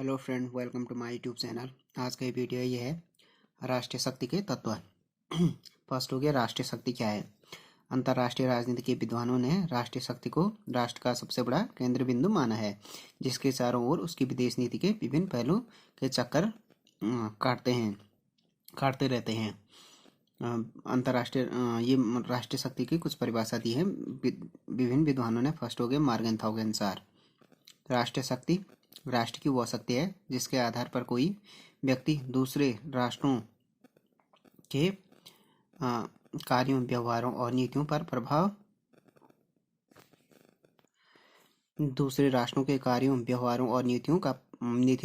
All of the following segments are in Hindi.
Hello friend, welcome to my YouTube channel. आज का ये वीडियो ये है राष्ट्रीय शक्ति के तत्व। फर्स्ट हो गया राष्ट्रीय शक्ति क्या है। अंतर्राष्ट्रीय राजनीति के विद्वानों ने राष्ट्रीय शक्ति को राष्ट्र का सबसे बड़ा केंद्र बिंदु माना है, जिसके चारों ओर उसकी विदेश नीति के विभिन्न पहलू के चक्कर काटते रहते हैं। अंतर्राष्ट्रीय ये राष्ट्रीय शक्ति की कुछ परिभाषा दी है विभिन्न विद्वानों ने। फर्स्ट हो गया मार्गेनथाउ के अनुसार राष्ट्रीय शक्ति राष्ट्र की वह शक्ति है जिसके आधार पर कोई व्यक्ति दूसरे राष्ट्रों के कार्यों, व्यवहारों और नीतियों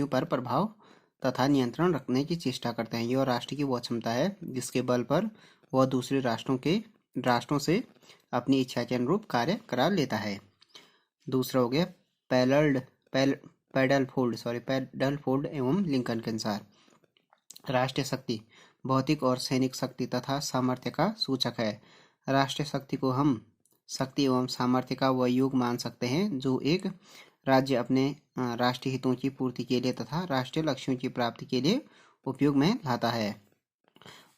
पर प्रभाव तथा नियंत्रण रखने की चेष्टा करते हैं। यह राष्ट्र की वह क्षमता है जिसके बल पर वह दूसरे राष्ट्रों से अपनी इच्छा के अनुरूप कार्य करा लेता है। दूसरा हो गया पैडल फोल्ड एवं लिंकन के अनुसार राष्ट्रीय शक्ति भौतिक और सैनिक शक्ति तथा सामर्थ्य का सूचक है। राष्ट्रीय शक्ति को हम शक्ति एवं सामर्थ्य का वह योग मान सकते हैं जो एक राज्य अपने राष्ट्रीय हितों की पूर्ति के लिए तथा राष्ट्रीय लक्ष्यों की प्राप्ति के लिए उपयोग में लाता है।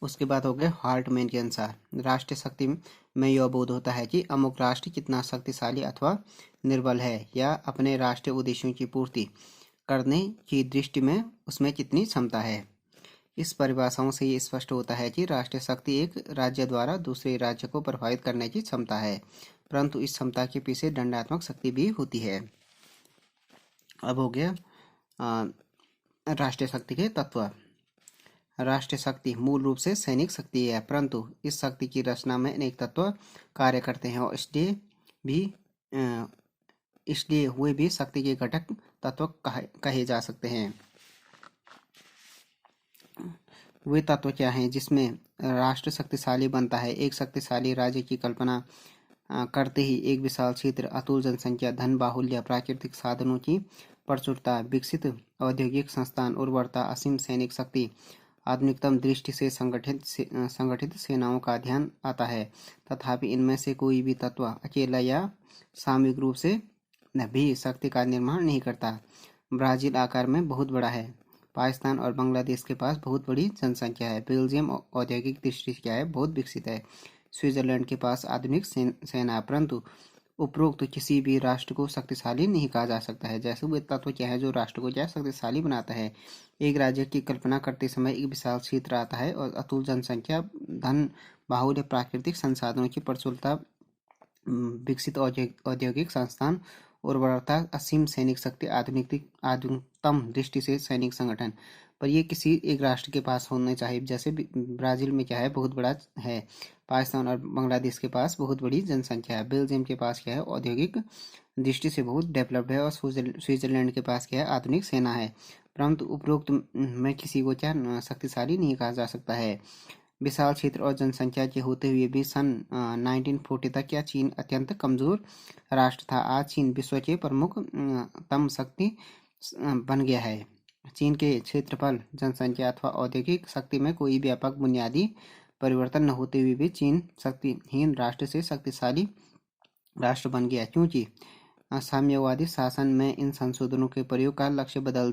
उसके बाद हो गया हार्टमैन के अनुसार राष्ट्रीय शक्ति में यह बोध होता है कि अमुक राष्ट्र कितना शक्तिशाली अथवा निर्बल है या अपने राष्ट्रीय उद्देश्यों की पूर्ति करने की दृष्टि में उसमें कितनी क्षमता है। इस परिभाषाओं से ये स्पष्ट होता है कि राष्ट्रीय शक्ति एक राज्य द्वारा दूसरे राज्य को प्रभावित करने की क्षमता है, परंतु इस क्षमता के पीछे दंडात्मक शक्ति भी होती है। अब हो गया राष्ट्रीय शक्ति के तत्व। राष्ट्रीय शक्ति मूल रूप से सैनिक शक्ति है, परंतु इस शक्ति की रचना में अनेक तत्व कार्य करते हैं और इसलिए वे भी शक्ति के घटक तत्व कहे जा सकते हैं। वे तत्व क्या हैं जिसमें राष्ट्र शक्तिशाली बनता है। एक शक्तिशाली राज्य की कल्पना करते ही एक विशाल क्षेत्र, अतुल जनसंख्या, धन बाहुल्य, प्राकृतिक साधनों की प्रचुरता, विकसित औद्योगिक संस्थान, उर्वरता, असीम सैनिक शक्ति, आधुनिकतम दृष्टि से संगठित सेनाओं का ध्यान आता है। तथापि इनमें से कोई भी तत्व अकेला या सामूहिक रूप से भी शक्ति का निर्माण नहीं करता। ब्राजील आकार में बहुत बड़ा है। पाकिस्तान और बांग्लादेश के पास बहुत बड़ी जनसंख्या है। बेल्जियम औद्योगिक दृष्टि से क्या है, बहुत विकसित है। स्विट्जरलैंड के पास आधुनिक सेना है, परंतु उपरोक्त किसी भी राष्ट्र को शक्तिशाली नहीं कहा जा सकता है। जैसे वे तत्व क्या है जो राष्ट्र को क्या शक्तिशाली बनाता है। एक राज्य की कल्पना करते समय एक विशाल क्षेत्र आता है और अतुल जनसंख्या, धन बाहुल्य, प्राकृतिक संसाधनों की प्रचुरता, विकसित औद्योगिक संस्थान, उर्वरता, असीम सैनिक शक्ति, आधुनिकतम दृष्टि से सैनिक संगठन। पर ये किसी एक राष्ट्र के पास होने चाहिए। जैसे ब्राजील में क्या है, बहुत बड़ा है। पाकिस्तान और बांग्लादेश के पास बहुत बड़ी जनसंख्या है। बेल्जियम के पास क्या है, औद्योगिक दृष्टि से बहुत डेवलप्ड है। और स्विट्जरलैंड के पास क्या है, आधुनिक सेना है। परंतु उपरोक्त में किसी को क्या शक्तिशाली नहीं कहा जा सकता है। विशाल क्षेत्र और जनसंख्या के होते हुए भी सन 1940 तक क्या चीन अत्यंत कमजोर राष्ट्र था। आज चीन विश्व के प्रमुख तम शक्ति बन गया है। चीन के क्षेत्रफल, जनसंख्या अथवा औद्योगिक शक्ति में कोई व्यापक बुनियादी परिवर्तन न होते हुए भी चीन शक्तिहीन राष्ट्र से शक्तिशाली राष्ट्र बन गया, क्योंकि साम्यवादी शासन में इन संशोधनों के प्रयोग का लक्ष्य बदल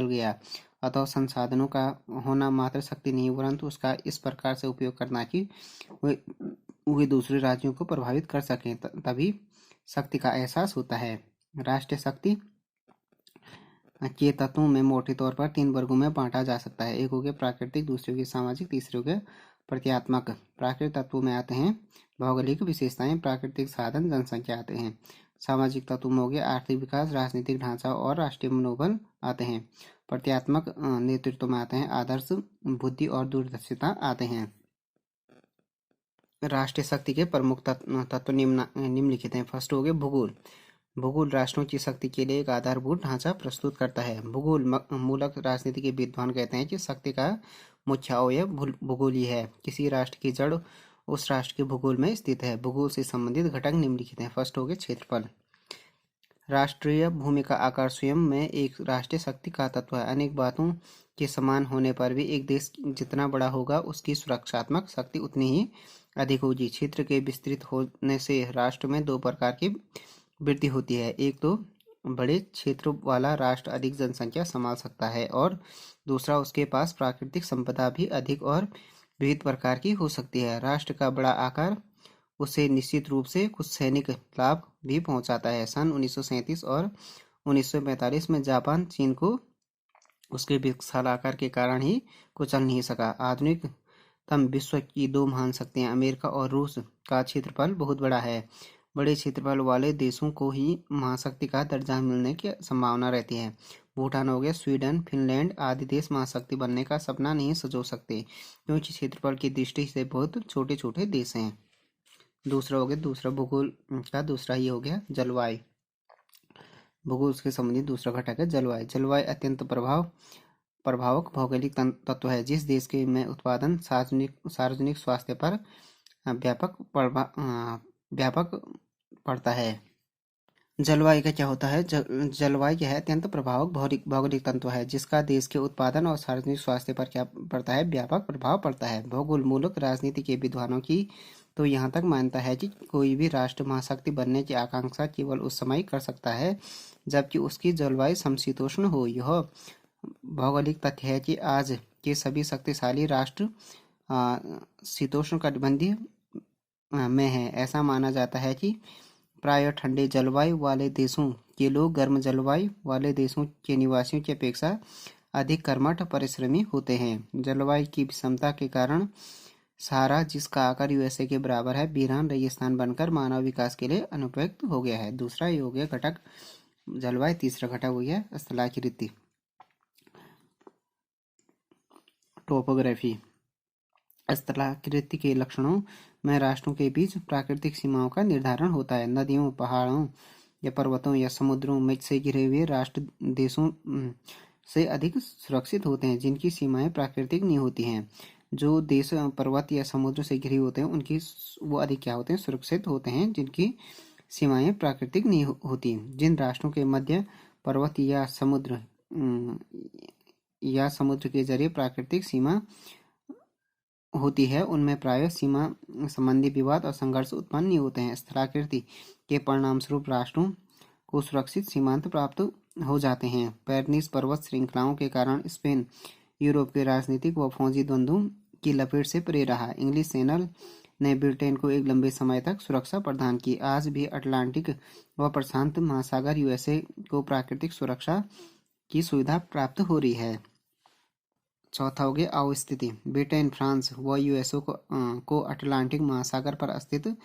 गया। अतः संसाधनों का होना मात्र शक्ति नहीं, परंतु उसका इस प्रकार से उपयोग करना कि वे दूसरे राज्यों को प्रभावित कर सकें, तभी शक्ति का एहसास होता है। राष्ट्रीय शक्ति के तत्वों में मोटे तौर पर 3 वर्गों में बांटा जा सकता है। एक हो गया प्राकृतिक, दूसरे हो गया सामाजिक, तीसरे हो गया प्रत्यात्मक। प्राकृतिक तत्वों में आते हैं भौगोलिक विशेषताएं, प्राकृतिक साधन, जनसंख्या आते हैं। सामाजिक तत्व में हो गया आर्थिक विकास, राजनीतिक ढांचा और राष्ट्रीय मनोबल आते हैं। प्रत्यात्मक नेतृत्व में आते हैं आदर्श, बुद्धि और दूरदर्शिता आते हैं। राष्ट्रीय शक्ति के प्रमुख तत्व निम्नलिखित हैं। फर्स्ट हो गया भूगोल। भूगोल राष्ट्रों की शक्ति के लिए एक आधारभूत ढांचा प्रस्तुत करता है। भूगोल मूलक राजनीति के विद्वान कहते हैं कि शक्ति का मुख्य अवयव भूगोल ही है। किसी राष्ट्र की जड़ उस राष्ट्र के भूगोल में स्थित है। भूगोल से संबंधित घटक निम्नलिखित हैं। फर्स्ट हो गया क्षेत्रफल। राष्ट्रीय भूमि का आकार स्वयं में एक राष्ट्रीय शक्ति का तत्व है। अनेक बातों के समान होने पर भी एक देश जितना बड़ा होगा उसकी सुरक्षात्मक शक्ति उतनी ही अधिक होगी। क्षेत्र के विस्तृत होने से राष्ट्र में 2 प्रकार की वृद्धि होती है। एक तो बड़े क्षेत्र वाला राष्ट्र अधिक जनसंख्या संभाल सकता है, और दूसरा उसके पास प्राकृतिक संपदा भी अधिक और विविध प्रकार की हो सकती है। राष्ट्र का बड़ा आकार उसे निश्चित रूप से कुछ सैनिक लाभ भी पहुंचाता है। सन 1937 और 1945 में जापान चीन को उसके विशाल आकार के कारण ही कुचल नहीं सका। आधुनिकतम विश्व की दो महान शक्तियां अमेरिका और रूस का क्षेत्रफल बहुत बड़ा है। बड़े क्षेत्रफल वाले देशों को ही महाशक्ति का दर्जा मिलने की संभावना रहती है। भूटान हो गया, स्वीडन, फिनलैंड आदि देश महाशक्ति बनने का सपना नहीं सजो सकते, क्योंकि क्षेत्रफल की दृष्टि से बहुत छोटे छोटे देश हैं। दूसरा हो गया, दूसरा भूगोल का दूसरा ये हो गया जलवायु। भूगोल से संबंधित दूसरा घटक है जलवायु। जलवायु अत्यंत प्रभावक भौगोलिक तत्व है जिस देश के में उत्पादन सार्वजनिक स्वास्थ्य पर व्यापक पड़ता है। जलवायु का क्या होता है? जलवायु क्या है? अत्यंत प्रभावक भौगोलिक तंत्र है जिसका देश के उत्पादन और सार्वजनिक स्वास्थ्य पर क्या पड़ता है? व्यापक प्रभाव पड़ता है। भूगोल मूलक राजनीति के विद्वानों की तो यहाँ तक मान्यता है कि कोई भी राष्ट्र महाशक्ति बनने की आकांक्षा केवल उस समय कर सकता है जबकि उसकी जलवायु समशीतोष्ण हो। यह भौगोलिक तथ्य है कि आज के सभी शक्तिशाली राष्ट्र शीतोष्ण कटिबंधीय में है। ऐसा माना जाता है कि प्रायः ठंडे जलवायु वाले देशों के लोग गर्म जलवायु वाले देशों के निवासियों की अपेक्षा अधिक कर्मठ परिश्रमी होते हैं। जलवायु की विषमता के कारण सहारा, जिसका आकार यूएसए के बराबर है, वीरान रेगिस्तान बनकर मानव विकास के लिए अनुपयुक्त हो गया है। दूसरा ये हो गया घटक जलवायु। तीसरा घटक हो गया स्थलाकृति, टोपोग्राफी। स्थलाकृति के लक्षणों में राष्ट्रों के बीच प्राकृतिक सीमाओं का निर्धारण होता है। नदियों, पहाड़ों या पर्वतों या समुद्रों में से घिरे हुए राष्ट्र देशों से अधिक सुरक्षित होते हैं जिनकी सीमाएं प्राकृतिक नहीं होती हैं। जो देश पर्वत या समुद्र से घिरे होते हैं उनकी वो अधिक क्या होते हैं? सुरक्षित होते हैं जिनकी सीमाएं प्राकृतिक नहीं होती। जिन राष्ट्रों के मध्य पर्वत या समुद्र के जरिए प्राकृतिक सीमा होती है उनमें प्रायः सीमा संबंधी विवाद और संघर्ष उत्पन्न नहीं होते हैं। स्थलाकृति के परिणामस्वरूप राष्ट्रों को सुरक्षित सीमांत प्राप्त हो जाते हैं। पेरिनीस पर्वत श्रृंखलाओं के कारण स्पेन यूरोप के राजनीतिक व फौजी द्वंद्वों की लपेट से परे रहा। इंग्लिश चैनल ने ब्रिटेन को एक लंबे समय तक सुरक्षा प्रदान की। आज भी अटलांटिक व प्रशांत महासागर यूएसए को प्राकृतिक सुरक्षा की सुविधा प्राप्त हो रही है। चौथा हो गया अवस्थिति। ब्रिटेन, फ्रांस व यूएसए को अटलांटिक महासागर पर स्थित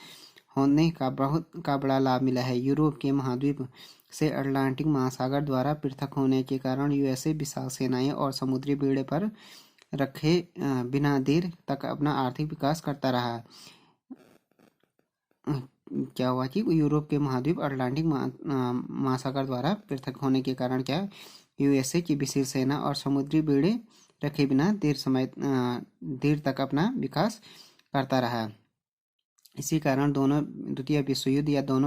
होने का बड़ा लाभ मिला है। यूरोप के महाद्वीप से अटलांटिक महासागर द्वारा पृथक होने के कारण यूएसए विशाल सेनाएं और समुद्री बेड़े पर रखे बिना देर तक अपना आर्थिक विकास करता रहा। क्या हुआ कि यूरोप के महाद्वीप अटलांटिक महासागर द्वारा पृथक होने के कारण क्या यूएसए की विशेष सेना और समुद्री बेड़े रखे बिना देर तक अपना विकास करता रहा। इसी कारण दोनों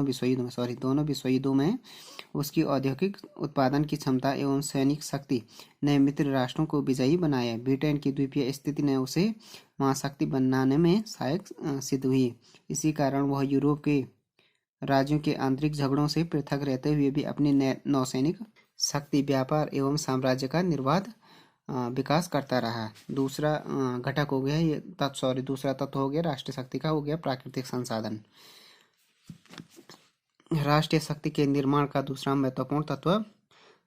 विश्व युद्धों में उसकी औद्योगिक उत्पादन की क्षमता एवं सैनिक शक्ति ने मित्र राष्ट्रों को विजयी बनाया। ब्रिटेन की द्वीपीय स्थिति ने उसे महाशक्ति बनाने में सहायक सिद्ध हुई। इसी कारण वह यूरोप के राज्यों के आंतरिक झगड़ों से पृथक रहते हुए भी अपनी नौसैनिक शक्ति, व्यापार एवं साम्राज्य का निर्बाध विकास करता रहा। दूसरा घटक हो गया दूसरा तत्व हो गया राष्ट्रीय शक्ति का, हो गया प्राकृतिक संसाधन। राष्ट्रीय शक्ति के निर्माण का दूसरा महत्वपूर्ण तत्व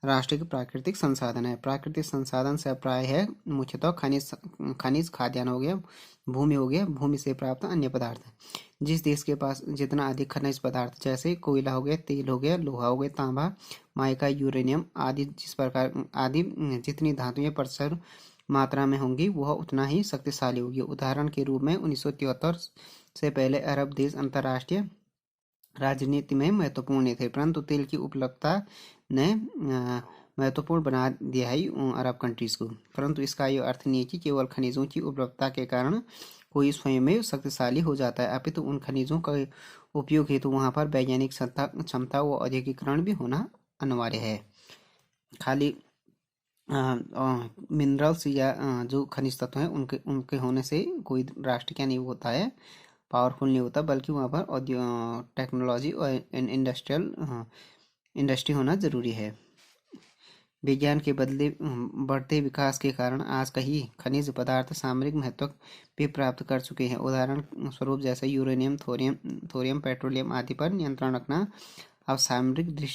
राष्ट्रीय प्राकृतिक संसाधन है। प्राकृतिक संसाधन से प्राय है मुख्यतः खनिज, खाद्यान्न हो गया, भूमि हो गया, भूमि से प्राप्त अन्य पदार्थ। जिस देश के पास जितना अधिक खनिज पदार्थ जैसे कोयला हो गया, तेल हो गया, लोहा हो गया, तांबा, माइका, यूरेनियम आदि जितनी धातुएं प्रचुर मात्रा में होंगी वह उतना ही शक्तिशाली होगी। उदाहरण के रूप में 1973 से पहले अरब देश अंतर्राष्ट्रीय राजनीति में महत्वपूर्ण थे, परंतु तेल की उपलब्धता ने महत्वपूर्ण बना दिया है अरब कंट्रीज को। परंतु इसका यह अर्थ नहीं है कि केवल खनिजों की उपलब्धता के कारण कोई स्वयं में शक्तिशाली हो जाता है, अपितु उन खनिजों का उपयोग हेतु वहां पर वैज्ञानिक क्षमता व औद्योगिकरण भी होना अनिवार्य है। खाली मिनरल्स या जो खनिज तत्व हैं उनके होने से कोई राष्ट्र क्या नहीं होता है, पावरफुल नहीं होता, बल्कि वहाँ पर टेक्नोलॉजी और इंडस्ट्रियल इंडस्ट्री होना जरूरी है। विज्ञान के बढ़ते विकास के कारण आज कई खनिज पदार्थ सामरिक महत्व भी प्राप्त कर चुके हैं। उदाहरण स्वरूप जैसे यूरेनियम, थोरियम, पेट्रोलियम आदि पर नियंत्रण रखना अब सामरिक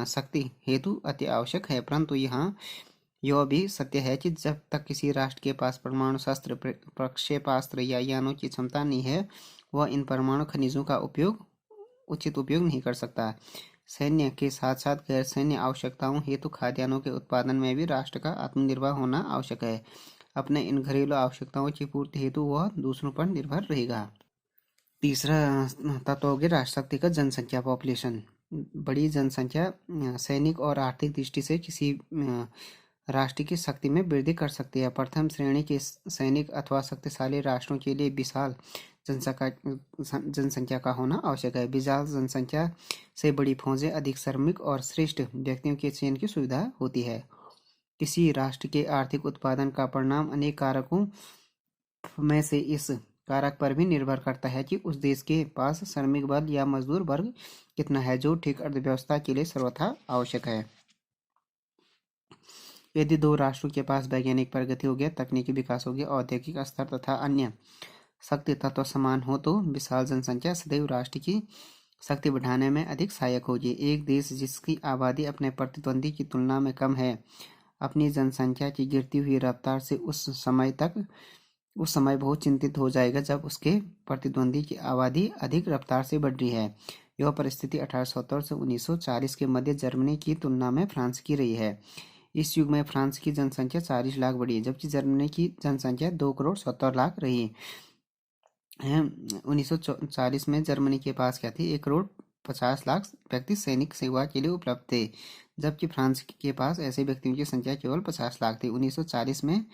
शक्ति हेतु अति आवश्यक है। परंतु यहाँ यह भी सत्य है कि जब तक किसी राष्ट्र के पास परमाणु शस्त्र, प्रक्षेपास्त्र या यानों की क्षमता नहीं है, वह इन परमाणु खनिजों का उचित उपयोग नहीं कर सकता। सैन्य के साथ साथ गैर सैन्य आवश्यकताओं हेतु खाद्यान्नों के उत्पादन में भी राष्ट्र का आत्मनिर्भर होना आवश्यक है। अपने इन घरेलू आवश्यकताओं की पूर्ति हेतु वह दूसरों पर निर्भर रहेगा। तीसरा तत्व हो गया राष्ट्र शक्ति का जनसंख्या, पॉपुलेशन। बड़ी जनसंख्या सैनिक और आर्थिक दृष्टि से किसी राष्ट्र की शक्ति में वृद्धि कर सकती है। प्रथम श्रेणी के सैनिक अथवा शक्तिशाली राष्ट्रों के लिए विशाल जनसंख्या का होना आवश्यक है। विशाल जनसंख्या से बड़ी फौजें, अधिक श्रमिक और श्रेष्ठ व्यक्तियों के चयन की सुविधा होती है। किसी राष्ट्र के आर्थिक उत्पादन का परिणाम अनेक कारकों में से इस कारक पर भी निर्भर करता है कि उस देश के पास श्रमिक बल या मजदूर वर्ग कितना है, जो ठीक अर्थव्यवस्था के लिए सर्वथा आवश्यक है। यदि दो राष्ट्रों के पास वैज्ञानिक प्रगति हो गया, तकनीकी विकास हो गया, औद्योगिक स्तर तथा अन्य शक्ति तत्व समान हो, तो विशाल जनसंख्या सदैव राष्ट्र की शक्ति बढ़ाने में अधिक सहायक होगी। एक देश जिसकी आबादी अपने प्रतिद्वंदी की तुलना में कम है, अपनी जनसंख्या की गिरती हुई रफ्तार से उस समय बहुत चिंतित हो जाएगा जब उसके प्रतिद्वंदी की आबादी अधिक रफ्तार से बढ़ रही है। यह परिस्थिति 1870 से 1940 के मध्य जर्मनी की तुलना में फ्रांस की रही है। इस युग में फ्रांस की जनसंख्या 40 लाख बढ़ी, जबकि जर्मनी की जनसंख्या 2,70,00,000 रही है। 1940 में जर्मनी के पास क्या थी? 1,50,00,000 व्यक्ति सैनिक सेवा के लिए उपलब्ध थे, जबकि फ्रांस के पास ऐसे व्यक्तियों की संख्या केवल 50 लाख थी। 1940 में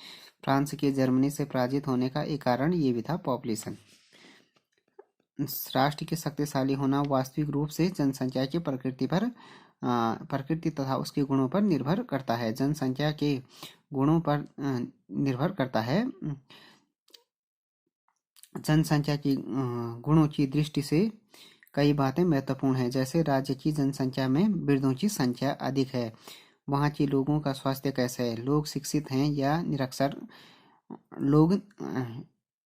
फ्रांस के जर्मनी से पराजित होने का एक कारण ये भी था, पॉपुलेशन। राष्ट्र के शक्तिशाली होना वास्तविक रूप से जनसंख्या की प्रकृति तथा उसके गुणों पर निर्भर करता है। जनसंख्या के गुणों पर निर्भर करता है। जनसंख्या की गुणों की दृष्टि से कई बातें महत्वपूर्ण हैं। जैसे राज्य की जनसंख्या में वृद्धों की संख्या अधिक है, वहाँ के लोगों का स्वास्थ्य कैसा है, लोग शिक्षित हैं या निरक्षर,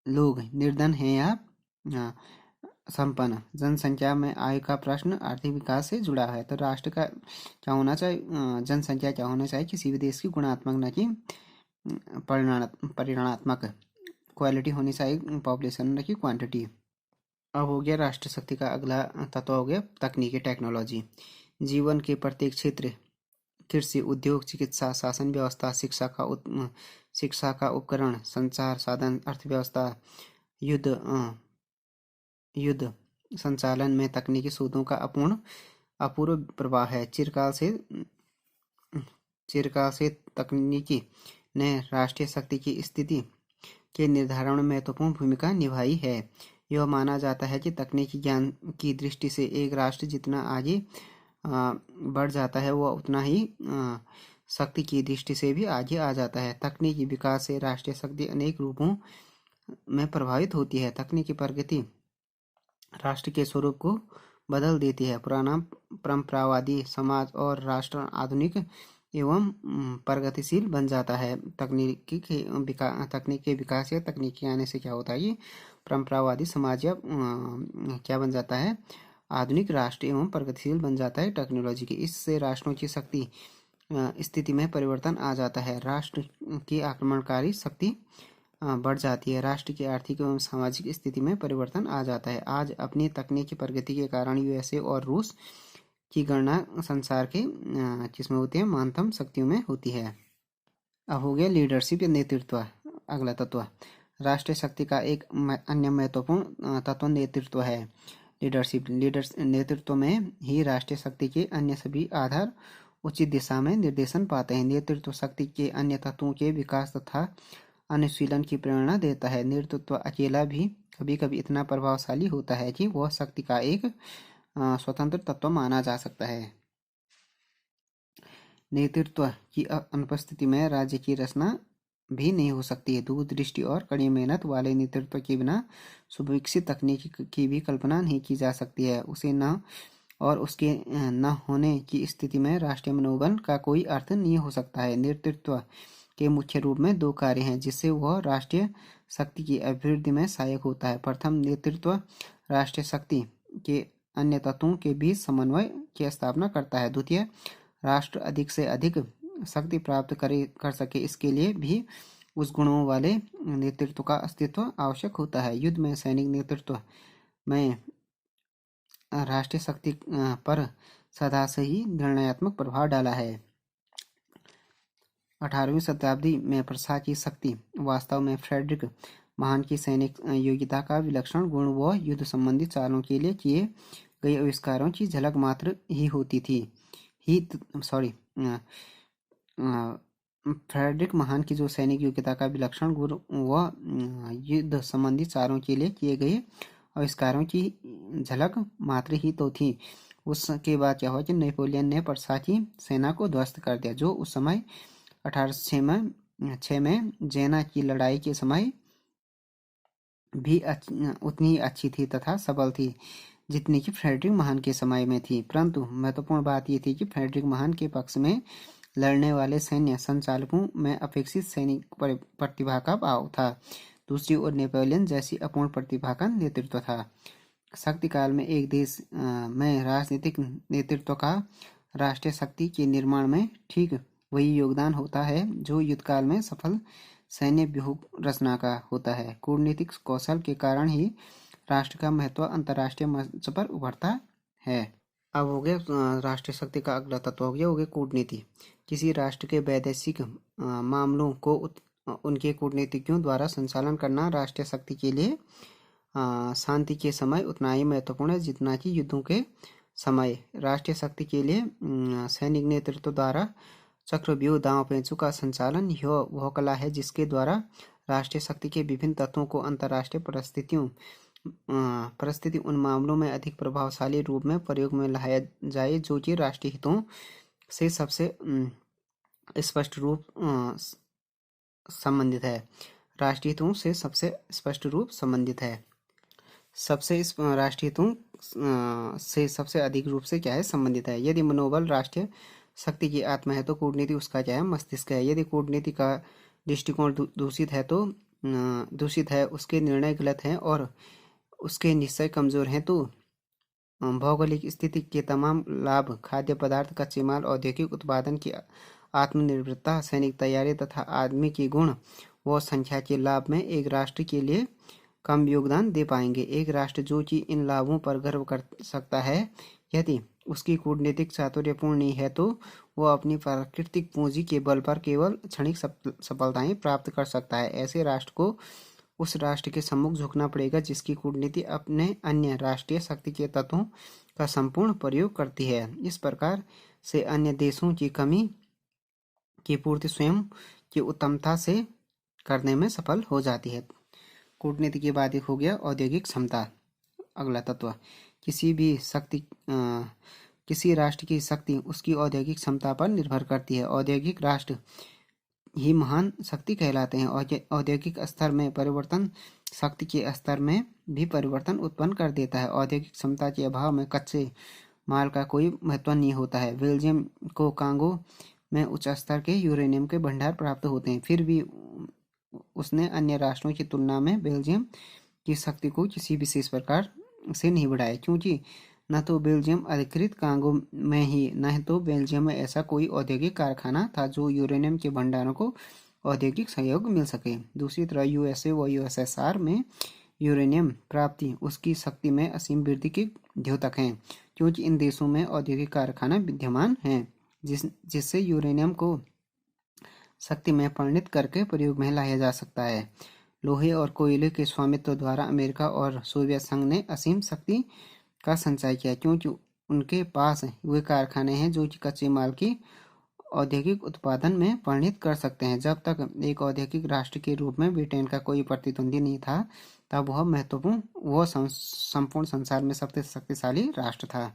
लोग निर्धन हैं या संपन्न। जनसंख्या में आयु का प्रश्न आर्थिक विकास से जुड़ा है। तो राष्ट्र का क्या होना चाहिए, जनसंख्या क्या होना चाहिए? किसी भी देश की गुणात्मक न कि परिमाणात्मक, क्वालिटी होनी चाहिए, पॉपुलेशन न कि क्वांटिटी। अब हो गया राष्ट्र शक्ति का अगला तत्व हो गया तकनीकी, टेक्नोलॉजी। जीवन के प्रत्येक क्षेत्र, कृषि, उद्योग, चिकित्सा, शासन व्यवस्था, शिक्षा का उपकरण, संचार साधन, अर्थव्यवस्था, युद्ध संचालन में तकनीकी शोधों का अपूर्व प्रभाव है। चिरकाल से तकनीकी ने राष्ट्रीय शक्ति की स्थिति के निर्धारण में महत्वपूर्ण भूमिका निभाई है। यह माना जाता है कि तकनीकी ज्ञान की दृष्टि से एक राष्ट्र जितना आगे बढ़ जाता है, वह उतना ही शक्ति की दृष्टि से भी आगे आ जाता है। तकनीकी विकास से राष्ट्रीय शक्ति अनेक रूपों में प्रभावित होती है। तकनीकी प्रगति राष्ट्र के स्वरूप को बदल देती है। पुराना परंपरावादी समाज और राष्ट्र आधुनिक एवं प्रगतिशील बन जाता है। तकनीक के विकास या तकनीकी आने से क्या होता है? ये परंपरावादी समाज या क्या बन जाता है? आधुनिक राष्ट्र एवं प्रगतिशील बन जाता है टेक्नोलॉजी की। इससे राष्ट्रों की शक्ति स्थिति में परिवर्तन आ जाता है। राष्ट्र की आक्रमणकारी शक्ति बढ़ जाती है। राष्ट्र की आर्थिक एवं सामाजिक स्थिति में परिवर्तन आ जाता है। आज अपनी तकनीकी प्रगति के कारण यूएसए और रूस की गणना संसार के किसमें होती है? महानतम शक्तियों में होती है। अब हो गया लीडरशिप या नेतृत्व, अगला तत्व। राष्ट्रीय शक्ति का एक अन्य महत्वपूर्ण तत्व नेतृत्व है। नेतृत्व में ही राष्ट्रीय शक्ति के अन्य सभी आधार उचित दिशा में निर्देशन पाते हैं। नेतृत्व शक्ति के अन्य तत्वों के विकास तथा अनुशीलन की प्रेरणा देता है। नेतृत्व अकेला भी कभी कभी इतना प्रभावशाली होता है कि वह शक्ति का एक स्वतंत्र तत्व माना जा सकता है। नेतृत्व की अनुपस्थिति में राज्य की रचना भी नहीं हो सकती है। दूरदृष्टि और कड़ी मेहनत वाले नेतृत्व के बिना सुविकसित तकनीक की भी कल्पना नहीं की जा सकती है। उसे न और उसके न होने की स्थिति में राष्ट्रीय मनोबल का कोई अर्थ नहीं हो सकता है। नेतृत्व के मुख्य रूप में दो कार्य हैं जिससे वह राष्ट्रीय शक्ति की अभिवृद्धि में सहायक होता है। प्रथम, नेतृत्व राष्ट्रीय शक्ति के अन्य तत्वों के बीच समन्वय की स्थापना करता है। द्वितीय, राष्ट्र अधिक से अधिक शक्ति प्राप्त कर सके, इसके लिए भी उस गुणों वाले नेतृत्व का अस्तित्व आवश्यक होता है। युद्ध में सैनिक नेतृत्व में राष्ट्रीय शक्ति पर सदा से ही निर्णयात्मक प्रभाव डाला है। 18वीं शताब्दी में प्रसार की शक्ति वास्तव में फ्रेडरिक महान की सैनिक योग्यता का विलक्षण गुण व युद्ध संबंधी चालों के लिए किए गए आविष्कारों की झलक मात्र ही होती थी। फ्रेडरिक महान की जो सैनिक योग्यता का विलक्षण गुण व युद्ध संबंधी चालों के लिए किए गए आविष्कारों की झलक मात्र ही तो थी। उसके बाद क्या हुआ कि नेपोलियन ने प्रसार सेना को ध्वस्त कर दिया, जो उस समय 1806 में जेना की लड़ाई के समय भी उतनी अच्छी थी तथा सबल थी जितनी कि फ्रेडरिक महान के समय में थी। परंतु महत्वपूर्ण बात यह थी कि फ्रेडरिक महान के पक्ष में लड़ने वाले सैन्य संचालकों में अपेक्षित सैनिक प्रतिभा का अभाव था। दूसरी ओर नेपोलियन जैसी अपूर्ण प्रतिभा का नेतृत्व था। शक्ति काल में एक देश में राजनीतिक नेतृत्व का राष्ट्रीय शक्ति के निर्माण में ठीक वही योगदान होता है जो युद्ध काल में सफल सैन्य व्यूह रचना का होता है। कूटनीतिक कौशल के कारण ही राष्ट्र का महत्व अंतर्राष्ट्रीय मंच पर उभरता है। अब हो गया राष्ट्रीय शक्ति का अगला तत्व हो गया कूटनीति। किसी राष्ट्र के वैदेशिक मामलों को उनके कूटनीतिज्ञों द्वारा संचालन करना राष्ट्रीय शक्ति के लिए शांति के समय उतना ही महत्वपूर्ण है जितना कि युद्धों के समय। राष्ट्रीय शक्ति के लिए सैनिक नेतृत्व द्वारा चक्रव्यूह दांव पेंचों का संचालन यह वह कला है जिसके द्वारा राष्ट्रीय शक्ति के विभिन्न तत्वों को अंतर्राष्ट्रीय परिस्थिति उन मामलों में अधिक प्रभावशाली रूप में प्रयोग में लाया जाए जो कि राष्ट्रीय हितों से सबसे स्पष्ट रूप संबंधित है। राष्ट्रीय हितों से सबसे स्पष्ट रूप संबंधित है। राष्ट्रीय हितों से सबसे अधिक रूप से क्या है संबंधित है। यदि मनोबल राष्ट्रीय शक्ति की आत्मा है तो कूटनीति उसका क्या है मस्तिष्क है। यदि कूटनीति का दृष्टिकोण दूषित है, उसके निर्णय गलत हैं और उसके निश्चय कमजोर हैं तो भौगोलिक स्थिति के तमाम लाभ, खाद्य पदार्थ, कच्चे माल, औद्योगिक उत्पादन की आत्मनिर्भरता, सैनिक तैयारी तथा आदमी की गुण व संख्या के लाभ में एक राष्ट्र के लिए कम योगदान दे पाएंगे। एक राष्ट्र जो कि इन लाभों पर गर्व कर सकता है, यदि उसकी कूटनीतिक चातुर्यपूर्ण नहीं है तो वह अपनी प्राकृतिक पूंजी के बल पर केवल क्षणिक सफलताएं प्राप्त कर सकता है। ऐसे राष्ट्र को उस राष्ट्र के सम्मुख झुकना पड़ेगा जिसकी कूटनीति अपने अन्य राष्ट्रीय शक्ति के तत्वों का संपूर्ण प्रयोग करती है। इस प्रकार से अन्य देशों की कमी की पूर्ति स्वयं की उत्तमता से करने में सफल हो जाती है। कूटनीति के बाद एक हो गया औद्योगिक क्षमता, अगला तत्व। किसी राष्ट्र की शक्ति उसकी औद्योगिक क्षमता पर निर्भर करती है। औद्योगिक राष्ट्र ही महान शक्ति कहलाते हैं। औद्योगिक स्तर में परिवर्तन शक्ति के स्तर में भी परिवर्तन उत्पन्न कर देता है। औद्योगिक क्षमता के अभाव में कच्चे माल का कोई महत्व नहीं होता है। बेल्जियम को कांगो में उच्च स्तर के यूरेनियम के भंडार प्राप्त होते हैं, फिर भी उसने अन्य राष्ट्रों की तुलना में बेल्जियम की शक्ति को किसी विशेष प्रकार से नहीं बढ़ाया, क्योंकि न तो बेल्जियम अधिकृत कांगो में ही न तो बेल्जियम में ऐसा कोई औद्योगिक कारखाना था जो यूरेनियम के भंडारों को औद्योगिक सहयोग मिल सके। दूसरी तरफ यूएसए व यूएसएसआर में यूरेनियम प्राप्ति उसकी शक्ति में असीम वृद्धि के द्योतक हैं, क्योंकि इन देशों में औद्योगिक कारखाना विद्यमान हैं जिससे यूरेनियम को शक्ति में परिणत करके प्रयोग में लाया जा सकता है। लोहे और कोयले के स्वामित्व द्वारा अमेरिका और सोवियत संघ ने असीम शक्ति का संचय किया, क्योंकि उनके पास वे कारखाने हैं जो कच्चे माल की औद्योगिक उत्पादन में परिणत कर सकते हैं। जब तक एक औद्योगिक राष्ट्र के रूप में ब्रिटेन का कोई प्रतिद्वंदी नहीं था, तब वह संपूर्ण संसार में सबसे शक्तिशाली राष्ट्र था।